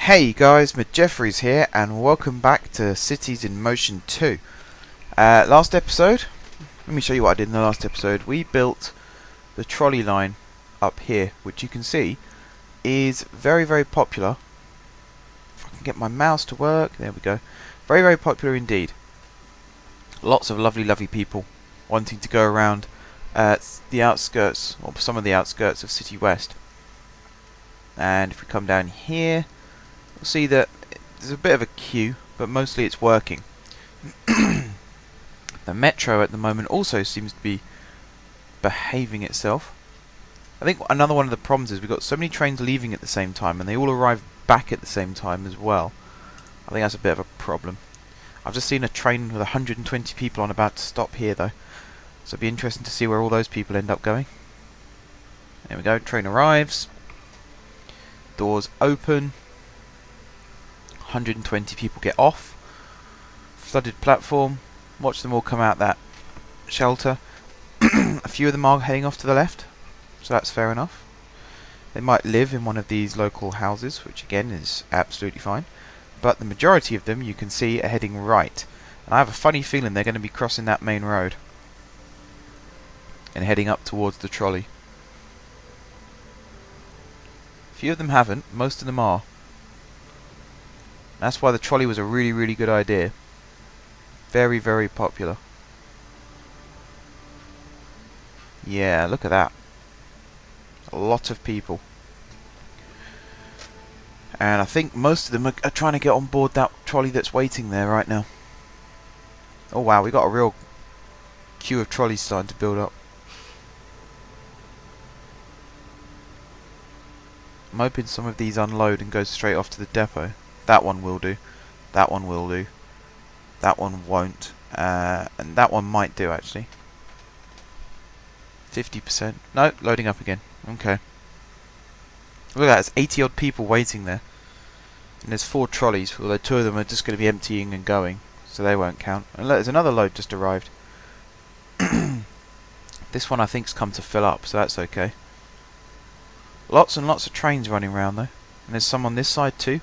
Hey guys, Jeffries here, and welcome back to Cities in Motion 2. Last episode, let me show you what I did in the last episode. We built the trolley line up here, which you can see is very, very popular. If I can get my mouse to work, there we go. Very, very popular indeed. Lots of lovely, lovely people wanting to go around the outskirts, or some of the outskirts of City West. And if we come down here, you'll see that there's a bit of a queue, but mostly it's working. The metro at the moment also seems to be behaving itself. I think another one of the problems is we've got so many trains leaving at the same time, and they all arrive back at the same time as well. I think that's a bit of a problem. I've just seen a train with 120 people on about to stop here though, so it'll be interesting to see where all those people end up going. There we go, train arrives. Doors open. 120 people get off. Flooded platform. Watch them all come out that shelter. A few of them are heading off to the left, so that's fair enough. They might live in one of these local houses, which again is absolutely fine. But the majority of them, you can see, are heading right. And I have a funny feeling they're going to be crossing that main road and heading up towards the trolley. A few of them haven't, most of them are. That's why the trolley was a really, really good idea. Very, very popular. Yeah, look at that. A lot of people. And I think most of them are trying to get on board that trolley that's waiting there right now. Oh wow, we got a real queue of trolleys starting to build up. I'm hoping some of these unload and go straight off to the depot. That one will do. That one will do. That one won't. And that one might do actually. 50%. No, loading up again. Okay. Look at that, it's 80 odd people waiting there. And there's 4 trolleys, although 2 of them are just going to be emptying and going, so they won't count. And look, there's another load just arrived. This one I think's come to fill up, so that's okay. Lots and lots of trains running around though. And there's some on this side too.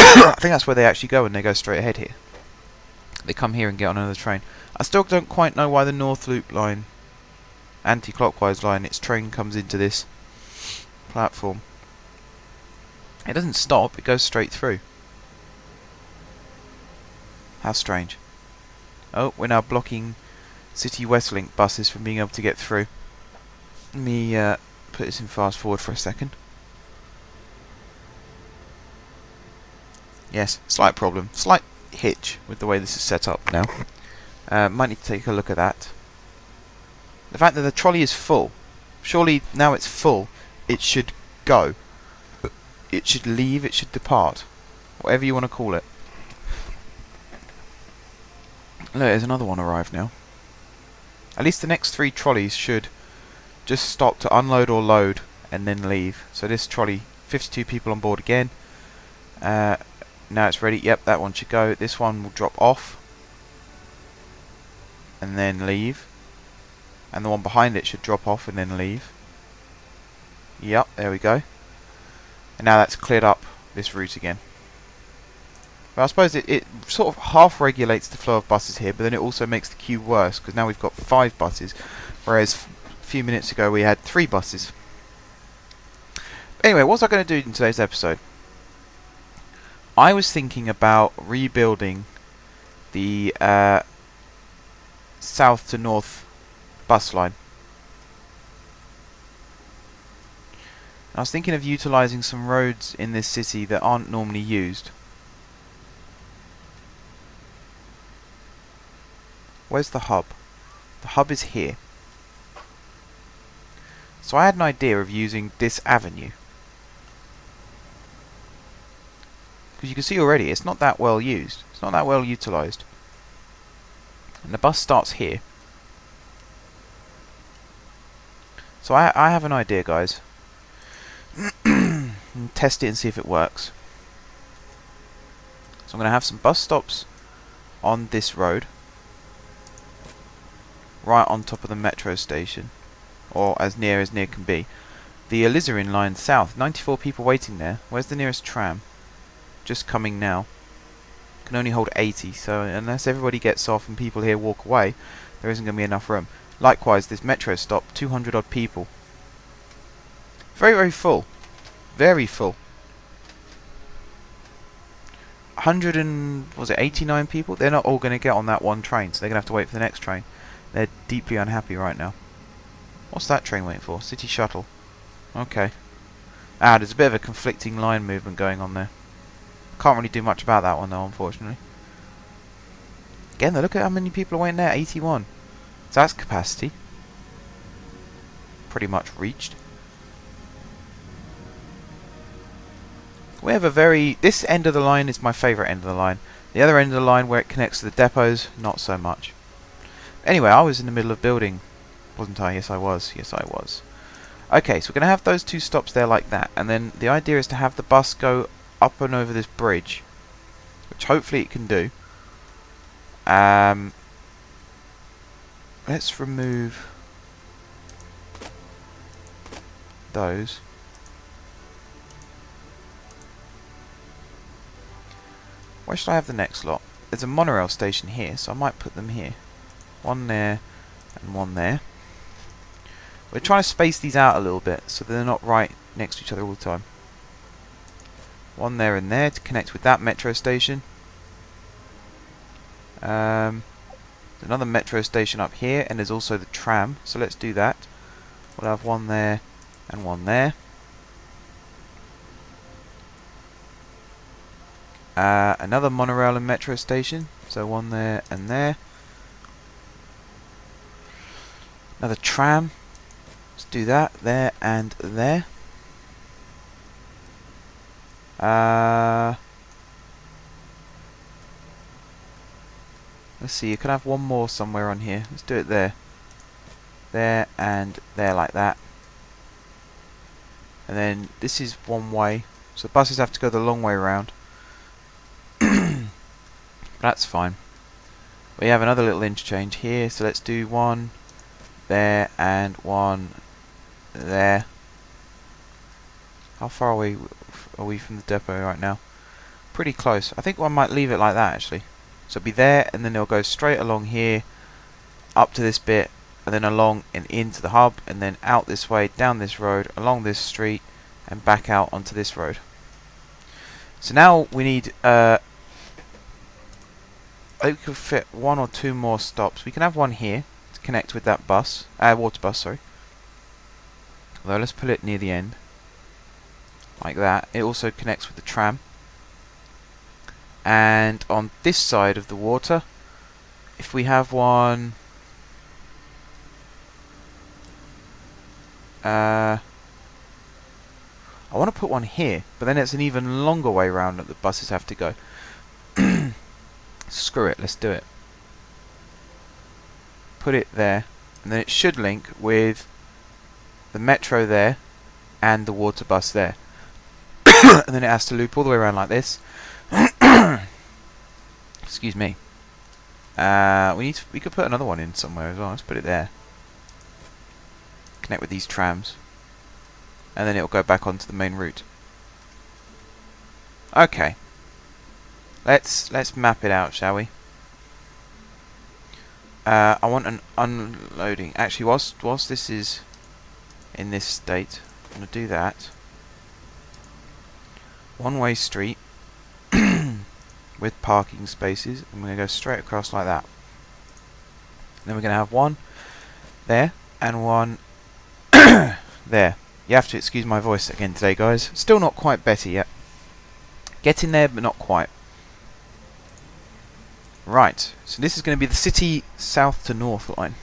I think that's where they actually go when they go straight ahead here. They come here and get on another train. I still don't quite know why the North Loop line, anti-clockwise line, its train comes into this platform. It doesn't stop, it goes straight through. How strange. Oh, we're now blocking City West Link buses from being able to get through. Let me put this in fast forward for a second. Yes, slight problem. Slight hitch with the way this is set up now. Might need to take a look at that. The fact that the trolley is full. Surely now it's full, it should go. It should leave, it should depart. Whatever you want to call it. Look, there's another one arrived now. At least the next 3 trolleys should just stop to unload or load and then leave. So this trolley, 52 people on board again. Now it's ready. Yep, that one should go. This one will drop off and then leave. And the one behind it should drop off and then leave. Yep, there we go. And now that's cleared up this route again. But I suppose it sort of half regulates the flow of buses here, but then it also makes the queue worse, because now we've got 5 buses, whereas a few minutes ago we had 3 buses. Anyway, what was I going to do in today's episode? I was thinking about rebuilding the south to north bus line. I was thinking of utilising some roads in this city that aren't normally used. Where's the hub? The hub is here. So I had an idea of using this avenue. Because you can see already, it's not that well used. It's not that well utilised. And the bus starts here. So I have an idea, guys. And test it and see if it works. So I'm going to have some bus stops on this road, right on top of the metro station, or as near can be. the alizarin line south. 94 people waiting there. Where's the nearest tram? Just coming now. Can only hold 80, so unless everybody gets off and people here walk away, there isn't going to be enough room. Likewise, this metro stop, 200 odd people. Very, very full. Very full. 100 and, was it 89 people? They're not all going to get on that one train, so they're going to have to wait for the next train. They're deeply unhappy right now. What's that train waiting for? City Shuttle. Okay. Ah, there's a bit of a conflicting line movement going on there. Can't really do much about that one though, unfortunately. Again, look at how many people are waiting there. 81. So that's capacity. Pretty much reached. We have a very... This end of the line is my favourite end of the line. The other end of the line where it connects to the depots, not so much. Anyway, I was in the middle of building, wasn't I? Yes, I was. Yes, I was. Okay, so we're going to have those two stops there like that. And then the idea is to have the bus go up and over this bridge, which hopefully it can do. Let's remove those. Where should I have the next lot? There's a monorail station here, so I might put them here. One there and one there. We're trying to space these out a little bit so they're not right next to each other all the time. One there and there to connect with that metro station. Another metro station up here, and there's also the tram, so let's do that. We'll have one there and one there. Another monorail and metro station, so one there and there. Another tram, let's do that, there and there. Let's see, you can have one more somewhere on here. Let's do it there. There and there like that. And then this is one way, so buses have to go the long way around. That's fine. We have another little interchange here, so let's do one there and one there. How far are we from the depot right now? Pretty close. I think I might leave it like that actually. So it'll be there, and then it'll go straight along here, up to this bit, and then along and into the hub, and then out this way, down this road, along this street, and back out onto this road. So now we need we could fit one or two more stops. We can have one here to connect with that bus, water bus, sorry. Although let's put it near the end, like that. It also connects with the tram. And on this side of the water, if we have one, I want to put one here, but then it's an even longer way round that the buses have to go. Screw it, let's do it. Put it there, and then it should link with the metro there and the water bus there. And then it has to loop all the way around like this. Excuse me. We could put another one in somewhere as well. Let's put it there. Connect with these trams, and then it'll go back onto the main route. Okay. Let's map it out, shall we? I want an unloading. Actually, whilst this is in this state, I'm going to do that. One-way street with parking spaces. I'm going to go straight across like that. Then we're going to have one there and one there. You have to excuse my voice again today, guys. Still not quite better yet. Getting there, but not quite. Right, so this is going to be the city south to north line.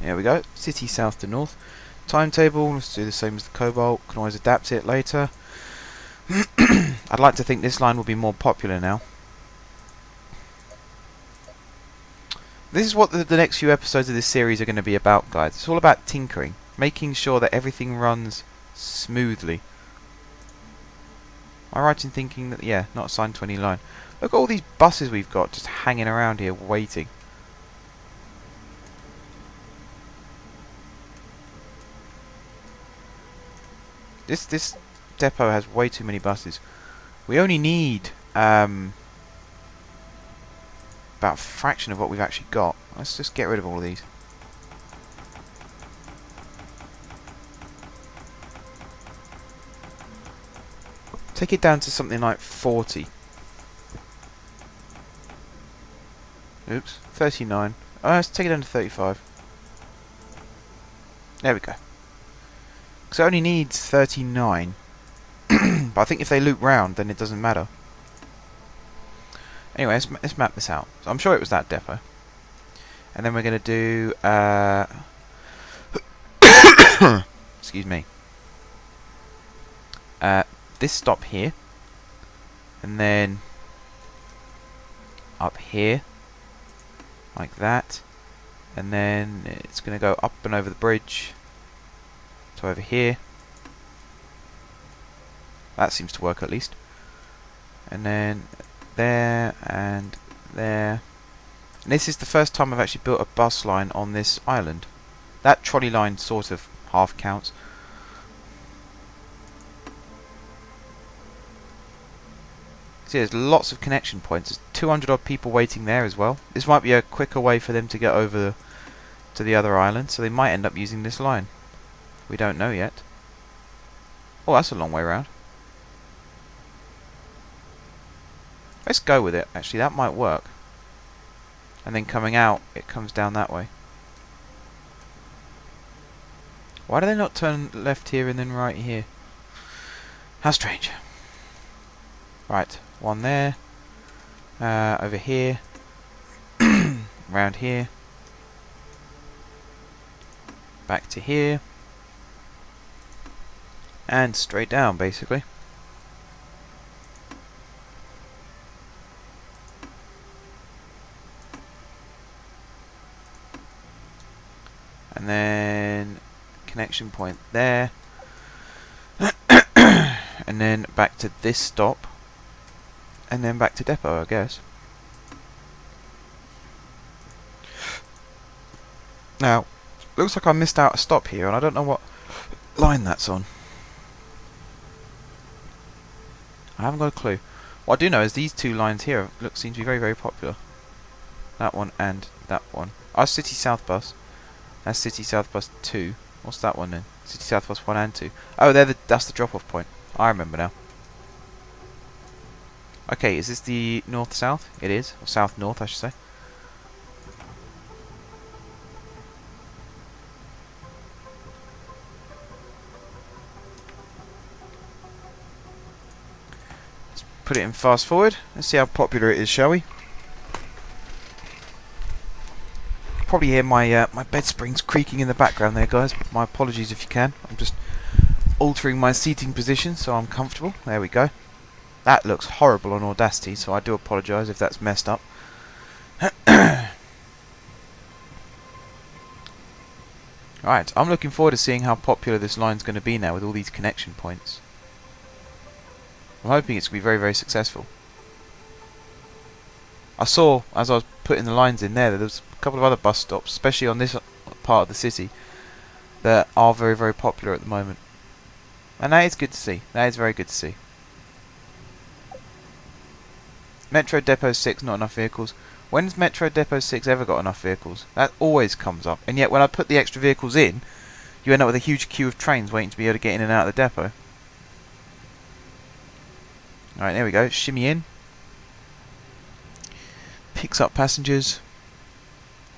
There we go, city south to north. Timetable, let's do the same as the Cobalt, can always adapt it later. I'd like to think this line will be more popular now. This is what the next few episodes of this series are going to be about, guys. It's all about tinkering, making sure that everything runs smoothly. Am I right in thinking that, yeah, not assigned to any line. Look at all these buses we've got just hanging around here waiting. This depot has way too many buses. We only need about a fraction of what we've actually got. Let's just get rid of all of these. Take it down to something like 40. Oops, 39. Let's take it down to 35. There we go. Because it only needs 39. But I think if they loop round, then it doesn't matter. Anyway, let's map this out. So I'm sure it was that depot. And then we're going to do... excuse me. This stop here. And then... up here. Like that. And then it's going to go up and over the bridge. To over here. That seems to work at least. And then there and there. And this is the first time I've actually built a bus line on this island. That trolley line sort of half counts. See, there's lots of connection points. There's 200 odd people waiting there as well. This might be a quicker way for them to get over to the other island, so they might end up using this line. We don't know yet. Oh, that's a long way around. Let's go with it. Actually, that might work. And then coming out, it comes down that way. Why do they not turn left here and then right here? How strange. Right, one there. Over here. Round here. Back to here. And straight down, basically. And then connection point there. And then back to this stop. And then back to depot, I guess. Now, looks like I missed out a stop here, and I don't know what line that's on. I haven't got a clue. What I do know is these two lines here seem to be very, very popular. That one and that one. Our City South bus. That's City South bus 2. What's that one then? City South bus 1 and 2. Oh, that's the drop-off point. I remember now. Okay, is this the north-south? It is. Or south-north, I should say. Let's put it in fast forward. Let's see how popular it is, shall we? Probably hear my my bed springs creaking in the background there, guys. My apologies if you can. I'm just altering my seating position so I'm comfortable. There we go. That looks horrible on Audacity, so I do apologise if that's messed up. Right, I'm looking forward to seeing how popular this line's going to be now with all these connection points. I'm hoping it's going to be very, very successful. I saw, as I was putting the lines in there, that there's a couple of other bus stops, especially on this part of the city, that are very, very popular at the moment. And that is good to see. That is very good to see. Metro Depot 6, not enough vehicles. When's Metro Depot 6 ever got enough vehicles? That always comes up. And yet when I put the extra vehicles in, you end up with a huge queue of trains waiting to be able to get in and out of the depot. Alright, there we go. Shimmy in. Picks up passengers.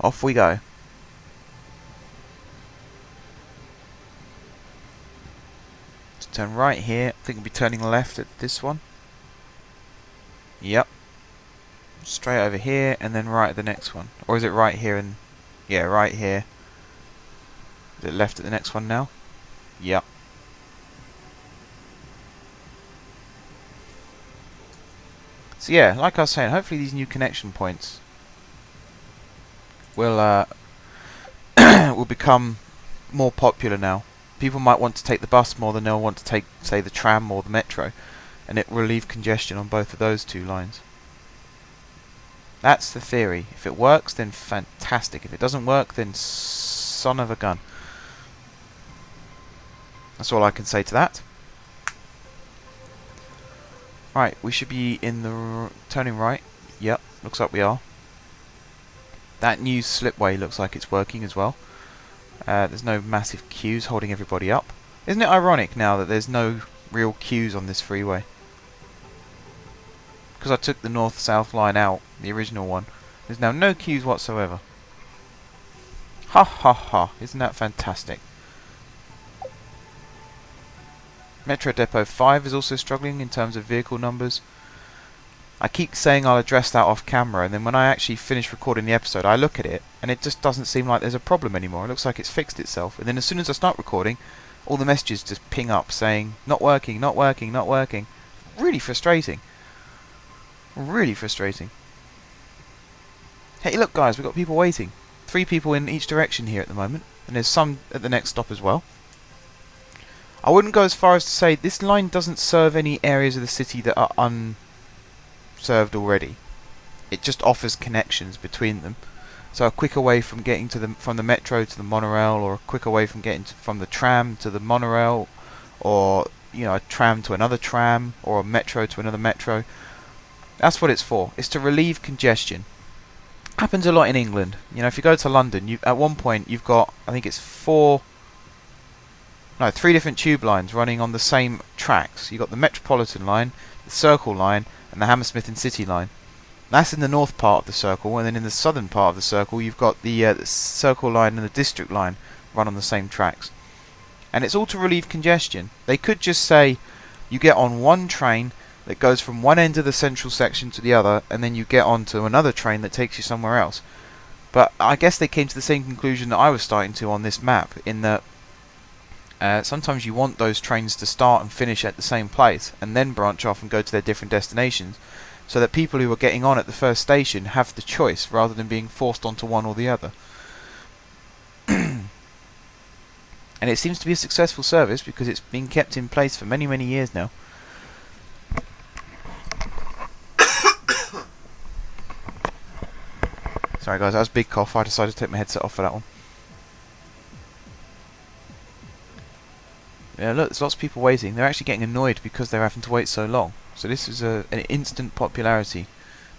Off we go. Let's turn right here. I think we'll be turning left at this one. Yep. Straight over here and then right at the next one. Or is it right here and... yeah, right here. Is it left at the next one now? Yep. So yeah, like I was saying, hopefully these new connection points will will become more popular now. People might want to take the bus more than they'll want to take, say, the tram or the metro, and it will relieve congestion on both of those two lines. That's the theory. If it works, then fantastic. If it doesn't work, then son of a gun. That's all I can say to that. Right, we should be in the turning right. Yep, looks like we are. That new slipway looks like it's working as well. There's no massive queues holding everybody up. Isn't it ironic now that there's no real queues on this freeway? Because I took the north-south line out, the original one. There's now no queues whatsoever. Ha ha ha, isn't that fantastic? Metro Depot 5 is also struggling in terms of vehicle numbers. I keep saying I'll address that off camera, and then when I actually finish recording the episode, I look at it, and it just doesn't seem like there's a problem anymore. It looks like it's fixed itself. And then as soon as I start recording, all the messages just ping up saying, not working, not working, not working. Really frustrating. Really frustrating. Hey, look guys, we've got people waiting. 3 people in each direction here at the moment, and there's some at the next stop as well. I wouldn't go as far as to say this line doesn't serve any areas of the city that are unserved already. It just offers connections between them. So a quicker way from getting to from the metro to the monorail, or a quicker way from getting from the tram to the monorail, or a tram to another tram, or a metro to another metro. That's what it's for. It's to relieve congestion. Happens a lot in England. If you go to London, at one point you've got, I think it's 3 different tube lines running on the same tracks. You've got the Metropolitan line, the Circle line, and the Hammersmith and City line. That's in the north part of the circle, and then in the southern part of the circle you've got the Circle line and the District line run on the same tracks. And it's all to relieve congestion. They could just say you get on one train that goes from one end of the central section to the other, and then you get onto another train that takes you somewhere else. But I guess they came to the same conclusion that I was starting to on this map, in that sometimes you want those trains to start and finish at the same place, and then branch off and go to their different destinations, so that people who are getting on at the first station have the choice, rather than being forced onto one or the other. And it seems to be a successful service, because it's been kept in place for many, many years now. Sorry guys, that was a big cough. I decided to take my headset off for that one. Yeah, look, there's lots of people waiting. They're actually getting annoyed because they're having to wait so long. So this is an instant popularity,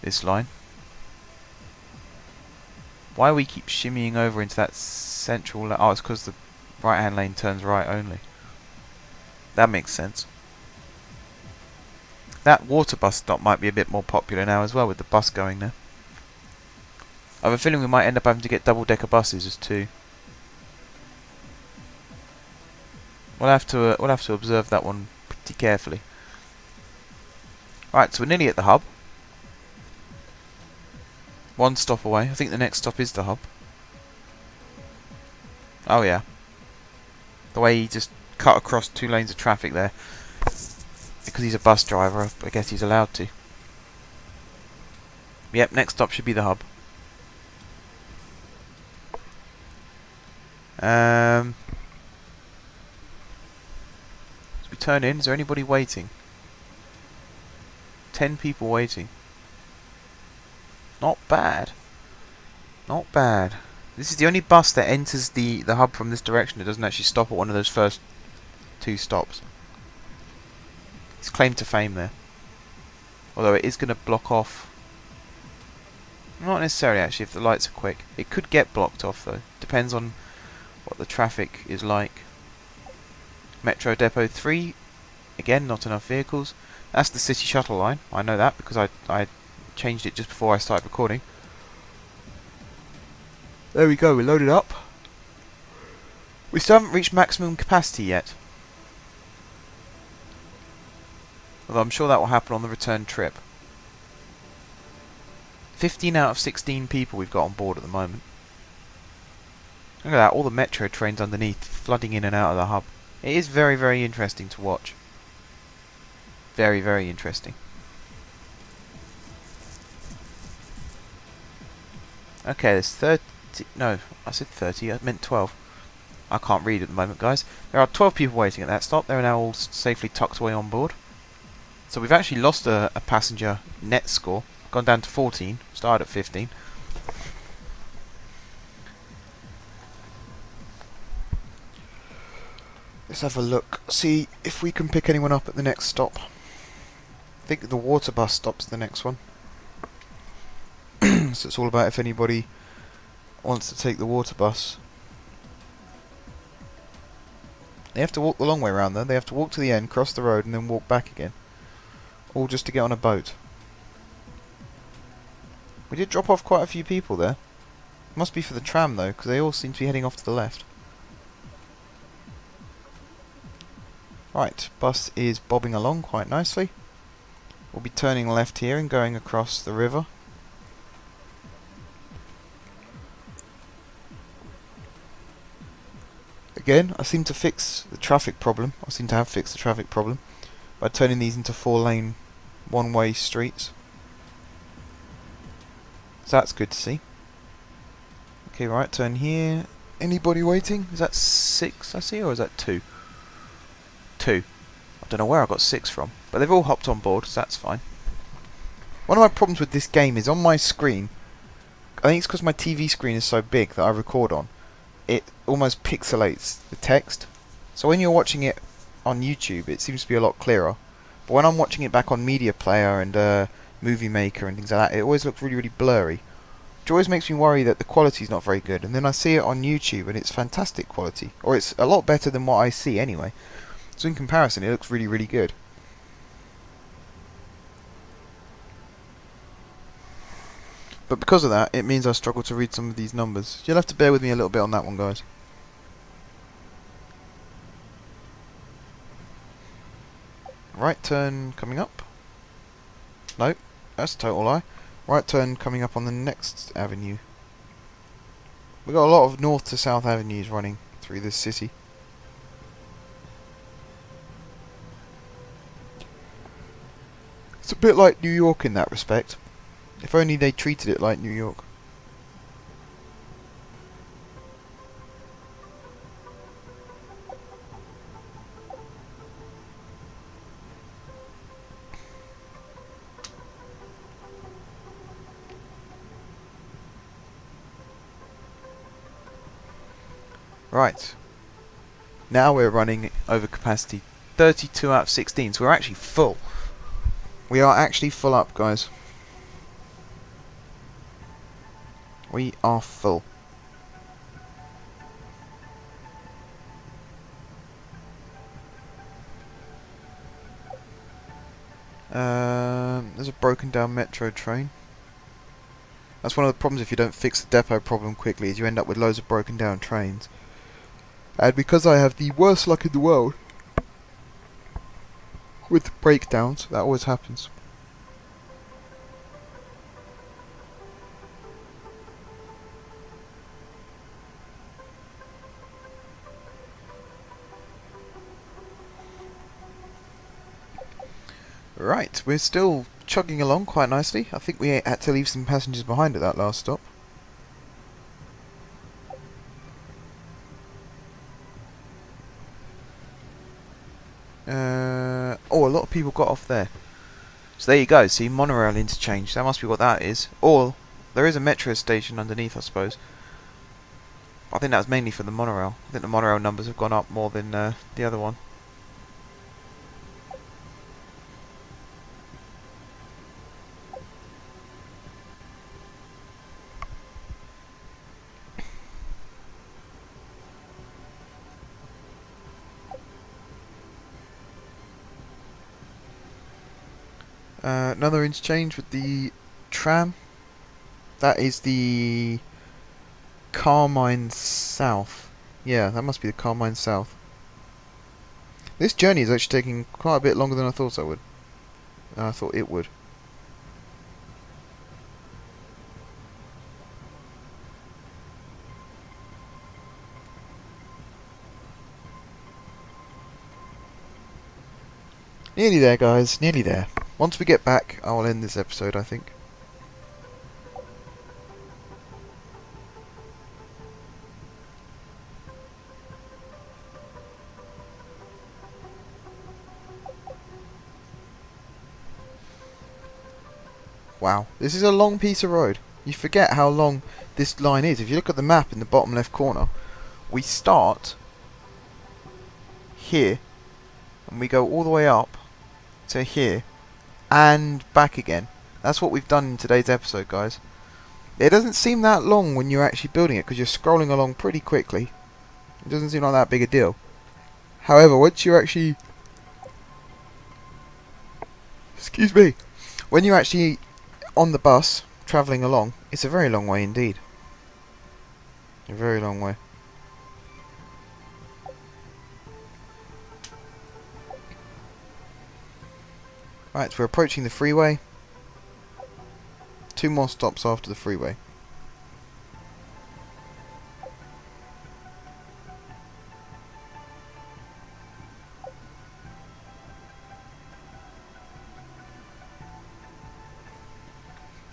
this line. Why we keep shimmying over into that central lane? Oh, it's because the right-hand lane turns right only. That makes sense. That water bus stop might be a bit more popular now as well, with the bus going there. I have a feeling we might end up having to get double-decker buses as too. We'll have to observe that one pretty carefully. Right, so we're nearly at the hub. One stop away. I think the next stop is the hub. Oh yeah. The way he just cut across 2 lanes of traffic there. Because he's a bus driver, I guess he's allowed to. Yep, next stop should be the hub. As we turn in, is there anybody waiting? 10 people waiting. Not bad. Not bad. This is the only bus that enters the hub from this direction. It doesn't actually stop at one of those first 2 stops. It's claim to fame there. Although it is going to block off. Not necessarily actually if the lights are quick. It could get blocked off though. Depends on what the traffic is like. Metro Depot 3. Again, not enough vehicles. That's the City Shuttle line. I know that because I changed it just before I started recording. There we go, we're loaded up. We still haven't reached maximum capacity yet. Although I'm sure that will happen on the return trip. 15 out of 16 people we've got on board at the moment. Look at that, all the metro trains underneath flooding in and out of the hub. It is very, very interesting to watch. Very, very interesting. Okay, there's 30... No, I said 30, I meant 12. I can't read at the moment, guys. There are 12 people waiting at that stop. They're now all safely tucked away on board. So we've actually lost a passenger net score. Gone down to 14. Started at 15. Let's have a look. See if we can pick anyone up at the next stop. I think the water bus stops the next one. So it's all about if anybody wants to take the water bus. They have to walk the long way around though. They have to walk to the end, cross the road and then walk back again. All just to get on a boat. We did drop off quite a few people there. Must be for the tram though, because they all seem to be heading off to the left. Right, bus is bobbing along quite nicely. We'll be turning left here and going across the river. Again, I seem to fix the traffic problem. I seem to have fixed the traffic problem by turning these into 4-lane one-way streets. So that's good to see. Okay, right, turn here. Anybody waiting? Is that 6 I see, or is that 2? 2. I don't know where I got 6 from, but they've all hopped on board, so that's fine. One of my problems with this game is on my screen, I think it's because my TV screen is so big that I record on, it almost pixelates the text. So when you're watching it on YouTube, it seems to be a lot clearer. But when I'm watching it back on Media Player and Movie Maker and things like that, it always looks really, really blurry. Which always makes me worry that the quality's not very good. And then I see it on YouTube and it's fantastic quality. Or it's a lot better than what I see anyway. So in comparison, it looks really, really good. But because of that, it means I struggle to read some of these numbers. You'll have to bear with me a little bit on that one, guys. Right turn coming up. Nope, that's a total lie. Right turn coming up on the next avenue. We've got a lot of north to south avenues running through this city. It's a bit like New York in that respect. If only they treated it like New York. Right. Now we're running over capacity. 32 out of 16, so we're actually full. We are actually full up, guys. We are full. There's a broken down metro train. That's one of the problems if you don't fix the depot problem quickly, is you end up with loads of broken down trains. And because I have the worst luck in the world with breakdowns, that always happens. Right, we're still chugging along quite nicely. I think we had to leave some passengers behind at that last stop. Oh, a lot of people got off there. So there you go, see, monorail interchange. That must be what that is. Or, there is a metro station underneath, I suppose. I think that was mainly for the monorail. I think the monorail numbers have gone up more than the other one. Another interchange with the tram. That is the Carmine South. Yeah, that must be the Carmine South. This journey is actually taking quite a bit longer than I thought it would. Nearly there, guys. Nearly there. Once we get back, I will end this episode, I think. Wow, this is a long piece of road. You forget how long this line is. If you look at the map in the bottom left corner, we start here and we go all the way up to here and back again. That's what we've done in today's episode, guys. It doesn't seem that long when you're actually building it because you're scrolling along pretty quickly. It doesn't seem like that big a deal. However, once you're actually... Excuse me. When you're actually on the bus, travelling along, it's a very long way indeed. A very long way. Right, we're approaching the freeway. 2 more stops after the freeway.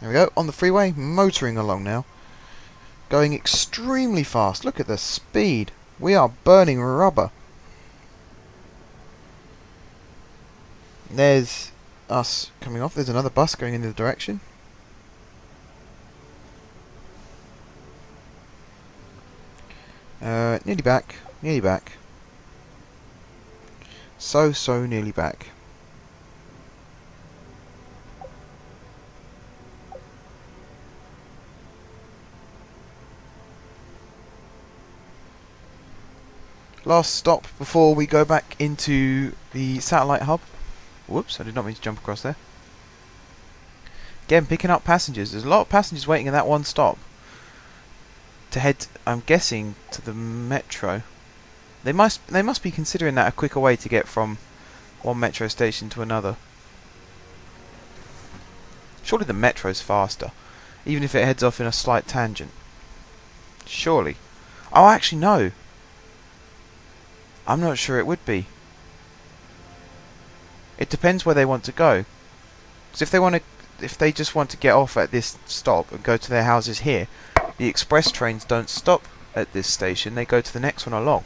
There we go, on the freeway, motoring along now. Going extremely fast. Look at the speed. We are burning rubber. There's us coming off. There's another bus going in the direction. Nearly back. Nearly back. So nearly back. Last stop before we go back into the satellite hub. Whoops, I did not mean to jump across there. Again, picking up passengers. There's a lot of passengers waiting in that one stop to head, I'm guessing, to the metro. They must be considering that a quicker way to get from one metro station to another. Surely the metro's faster, even if it heads off in a slight tangent. Surely. Oh, actually no. I'm not sure it would be. It depends where they want to go. Because if they just want to get off at this stop and go to their houses here, the express trains don't stop at this station, they go to the next one along.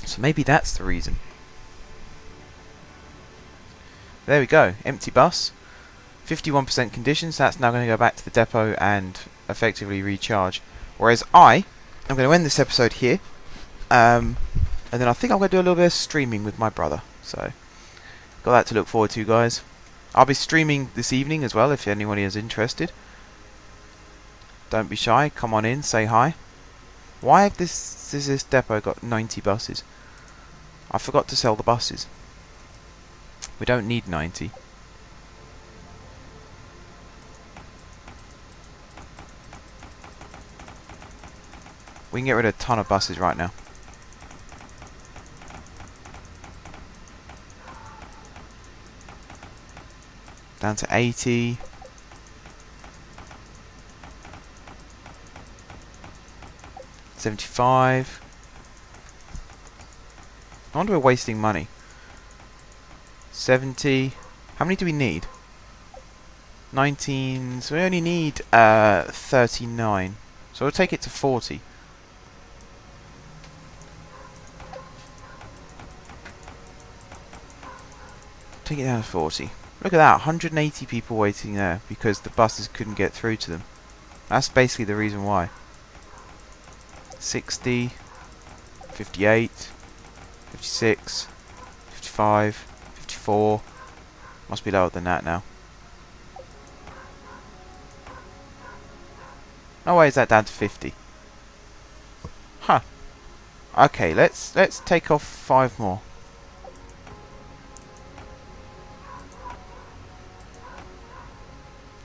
So maybe that's the reason. There we go, empty bus. 51% conditions, that's now going to go back to the depot and effectively recharge. Whereas I'm going to end this episode here. And then I think I'm going to do a little bit of streaming with my brother. So, got that to look forward to, guys. I'll be streaming this evening as well, if anyone is interested. Don't be shy, come on in, say hi. Why have this depot got 90 buses? I forgot to sell the buses. We don't need 90. We can get rid of a ton of buses right now. Down to 80. $75. I wonder we're wasting money. 70. How many do we need? 19. So we only need 39. So we'll take it to 40. Take it down to 40. Look at that, 180 people waiting there because the buses couldn't get through to them. That's basically the reason why. 60, 58, 56, 55, 54. Must be lower than that now. No way is that down to 50. Huh. Okay, let's take off 5 more.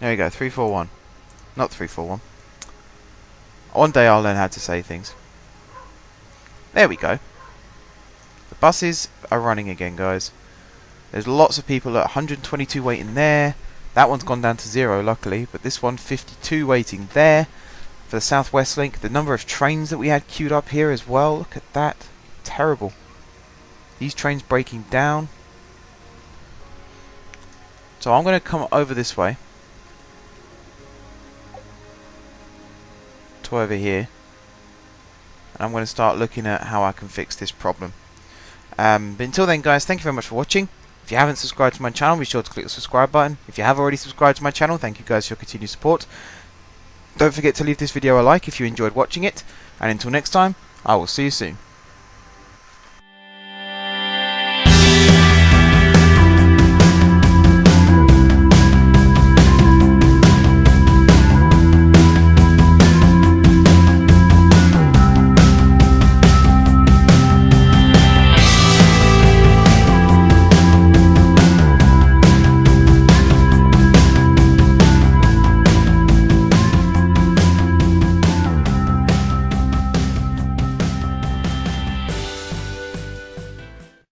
There you go, 341. Not 341. One day I'll learn how to say things. There we go. The buses are running again, guys. There's lots of people at 122 waiting there. That one's gone down to 0, luckily. But this one, 52 waiting there. For the South West Link. The number of trains that we had queued up here as well. Look at that. Terrible. These trains breaking down. So I'm going to come over this way. Over here, and I'm going to start looking at how I can fix this problem. But until then, guys, thank you very much for watching. If you haven't subscribed to my channel, be sure to click the subscribe button. If you have already subscribed to my channel, thank you guys for your continued support. Don't forget to leave this video a like if you enjoyed watching it, and until next time, I will see you soon.